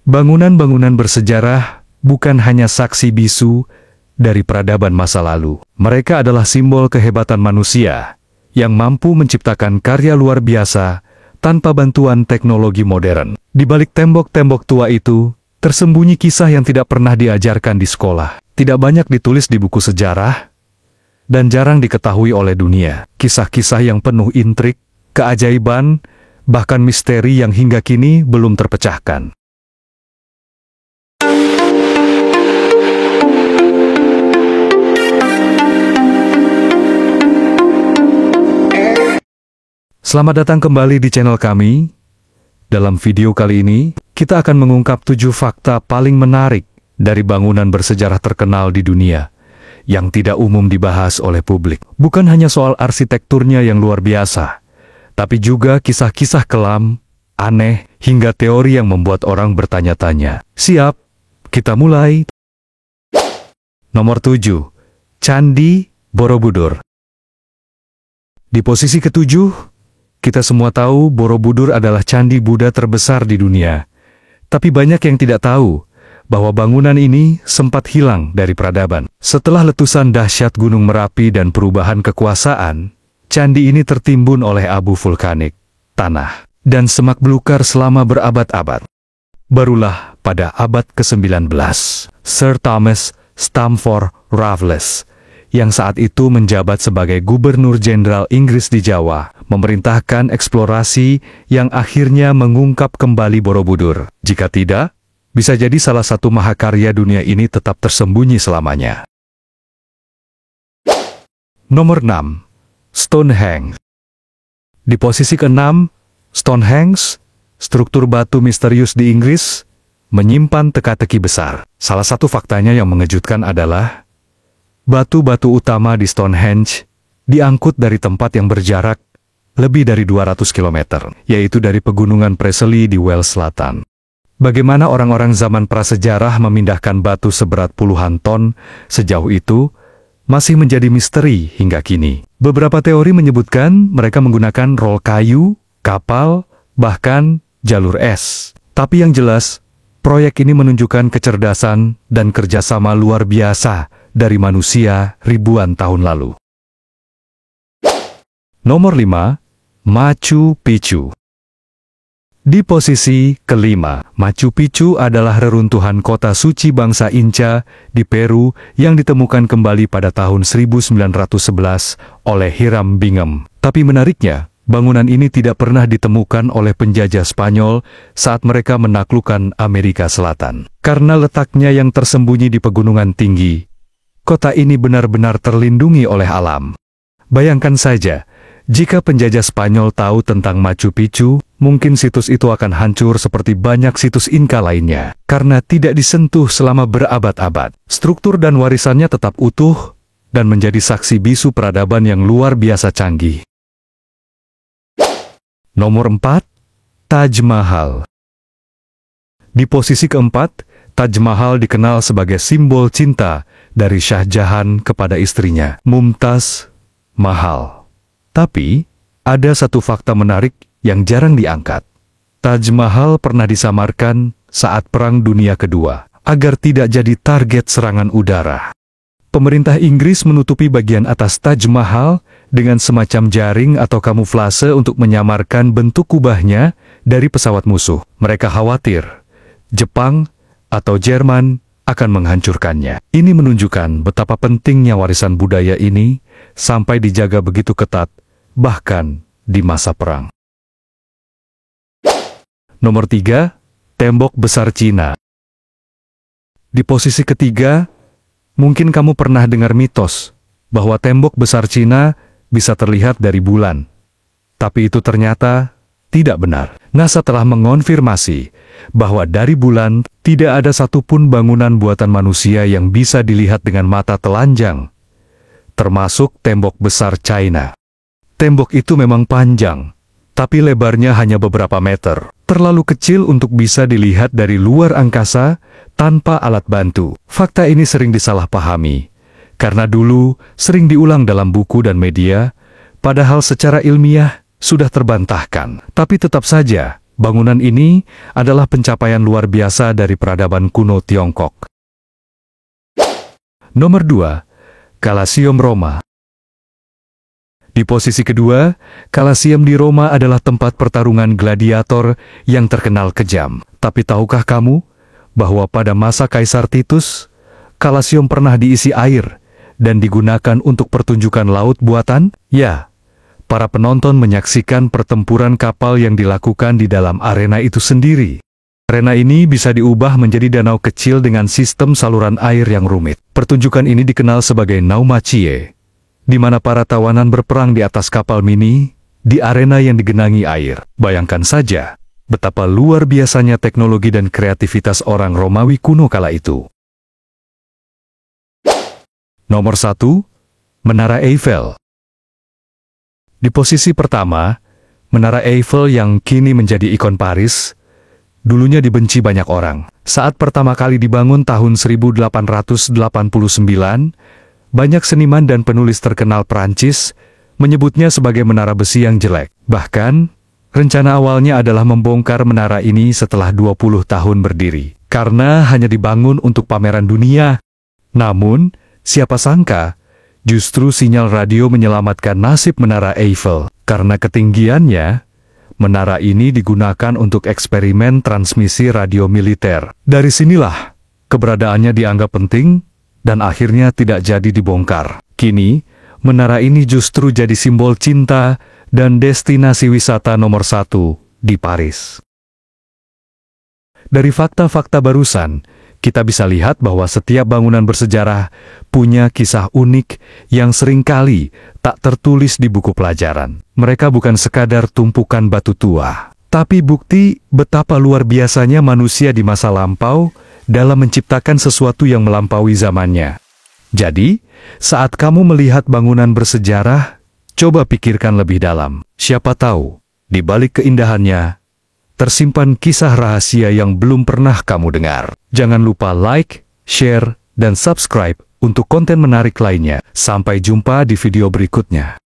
Bangunan-bangunan bersejarah bukan hanya saksi bisu dari peradaban masa lalu. Mereka adalah simbol kehebatan manusia yang mampu menciptakan karya luar biasa tanpa bantuan teknologi modern. Di balik tembok-tembok tua itu, tersembunyi kisah yang tidak pernah diajarkan di sekolah. Tidak banyak ditulis di buku sejarah, dan jarang diketahui oleh dunia. Kisah-kisah yang penuh intrik, keajaiban, bahkan misteri yang hingga kini belum terpecahkan. Selamat datang kembali di channel kami. Dalam video kali ini, kita akan mengungkap 7 fakta paling menarik dari bangunan bersejarah terkenal di dunia yang tidak umum dibahas oleh publik. Bukan hanya soal arsitekturnya yang luar biasa, tapi juga kisah-kisah kelam, aneh, hingga teori yang membuat orang bertanya-tanya. Siap, kita mulai. Nomor 7. Candi Borobudur. Di posisi ketujuh, kita semua tahu Borobudur adalah candi Buddha terbesar di dunia. Tapi banyak yang tidak tahu bahwa bangunan ini sempat hilang dari peradaban. Setelah letusan dahsyat Gunung Merapi dan perubahan kekuasaan, candi ini tertimbun oleh abu vulkanik, tanah, dan semak belukar selama berabad-abad. Barulah pada abad ke-19, Sir Thomas Stamford Raffles, yang saat itu menjabat sebagai Gubernur Jenderal Inggris di Jawa, memerintahkan eksplorasi yang akhirnya mengungkap kembali Borobudur. Jika tidak, bisa jadi salah satu mahakarya dunia ini tetap tersembunyi selamanya. Nomor 6. Stonehenge. Di posisi ke-6, Stonehenge, struktur batu misterius di Inggris, menyimpan teka-teki besar. Salah satu faktanya yang mengejutkan adalah batu-batu utama di Stonehenge diangkut dari tempat yang berjarak lebih dari 200 km, yaitu dari pegunungan Preseli di Wales Selatan. Bagaimana orang-orang zaman prasejarah memindahkan batu seberat puluhan ton sejauh itu masih menjadi misteri hingga kini. Beberapa teori menyebutkan mereka menggunakan rol kayu, kapal, bahkan jalur es. Tapi yang jelas, proyek ini menunjukkan kecerdasan dan kerjasama luar biasa dari manusia ribuan tahun lalu. Nomor 5. Machu Picchu. Di posisi ke-5, Machu Picchu adalah reruntuhan kota suci bangsa Inca di Peru yang ditemukan kembali pada tahun 1911 oleh Hiram Bingham. Tapi menariknya, bangunan ini tidak pernah ditemukan oleh penjajah Spanyol saat mereka menaklukkan Amerika Selatan. Karena letaknya yang tersembunyi di pegunungan tinggi, kota ini benar-benar terlindungi oleh alam. Bayangkan saja, jika penjajah Spanyol tahu tentang Machu Picchu, mungkin situs itu akan hancur seperti banyak situs Inca lainnya. Karena tidak disentuh selama berabad-abad, struktur dan warisannya tetap utuh dan menjadi saksi bisu peradaban yang luar biasa canggih. Nomor 4. Taj Mahal. Di posisi keempat, Taj Mahal dikenal sebagai simbol cinta dari Shah Jahan kepada istrinya, Mumtaz Mahal. Tapi, ada satu fakta menarik yang jarang diangkat. Taj Mahal pernah disamarkan saat Perang Dunia Kedua, agar tidak jadi target serangan udara. Pemerintah Inggris menutupi bagian atas Taj Mahal dengan semacam jaring atau kamuflase untuk menyamarkan bentuk kubahnya dari pesawat musuh. Mereka khawatir Jepang atau Jerman akan menghancurkannya. Ini menunjukkan betapa pentingnya warisan budaya ini sampai dijaga begitu ketat, bahkan di masa perang. Nomor 3. Tembok Besar Cina. Di posisi ketiga, mungkin kamu pernah dengar mitos bahwa tembok besar Cina bisa terlihat dari bulan. Tapi itu ternyata tidak benar. NASA telah mengonfirmasi bahwa dari bulan tidak ada satupun bangunan buatan manusia yang bisa dilihat dengan mata telanjang, termasuk tembok besar China. Tembok itu memang panjang, tapi lebarnya hanya beberapa meter. Terlalu kecil untuk bisa dilihat dari luar angkasa tanpa alat bantu. Fakta ini sering disalahpahami, karena dulu sering diulang dalam buku dan media, padahal secara ilmiah sudah terbantahkan. Tapi tetap saja, Bangunan ini adalah pencapaian luar biasa dari peradaban kuno Tiongkok. Nomor 2. Colosseum Roma. Di posisi kedua, Colosseum di Roma adalah tempat pertarungan gladiator yang terkenal kejam. Tapi tahukah kamu bahwa pada masa Kaisar Titus, Colosseum pernah diisi air dan digunakan untuk pertunjukan laut buatan? Ya. Para penonton menyaksikan pertempuran kapal yang dilakukan di dalam arena itu sendiri. Arena ini bisa diubah menjadi danau kecil dengan sistem saluran air yang rumit. Pertunjukan ini dikenal sebagai Naumachie, di mana para tawanan berperang di atas kapal mini di arena yang digenangi air. Bayangkan saja betapa luar biasanya teknologi dan kreativitas orang Romawi kuno kala itu. Nomor 1. Menara Eiffel. Di posisi pertama, Menara Eiffel yang kini menjadi ikon Paris, dulunya dibenci banyak orang. Saat pertama kali dibangun tahun 1889, banyak seniman dan penulis terkenal Prancis menyebutnya sebagai menara besi yang jelek. Bahkan, rencana awalnya adalah membongkar menara ini setelah 20 tahun berdiri, karena hanya dibangun untuk pameran dunia. Namun, siapa sangka, justru sinyal radio menyelamatkan nasib Menara Eiffel. Karena ketinggiannya, menara ini digunakan untuk eksperimen transmisi radio militer. Dari sinilah, keberadaannya dianggap penting, dan akhirnya tidak jadi dibongkar. Kini, menara ini justru jadi simbol cinta dan destinasi wisata nomor 1 di Paris. Dari fakta-fakta barusan, kita bisa lihat bahwa setiap bangunan bersejarah punya kisah unik yang seringkali tak tertulis di buku pelajaran. Mereka bukan sekadar tumpukan batu tua, tapi bukti betapa luar biasanya manusia di masa lampau dalam menciptakan sesuatu yang melampaui zamannya. Jadi, saat kamu melihat bangunan bersejarah, coba pikirkan lebih dalam. Siapa tahu, di balik keindahannya, tersimpan kisah rahasia yang belum pernah kamu dengar. Jangan lupa like, share, dan subscribe untuk konten menarik lainnya. Sampai jumpa di video berikutnya.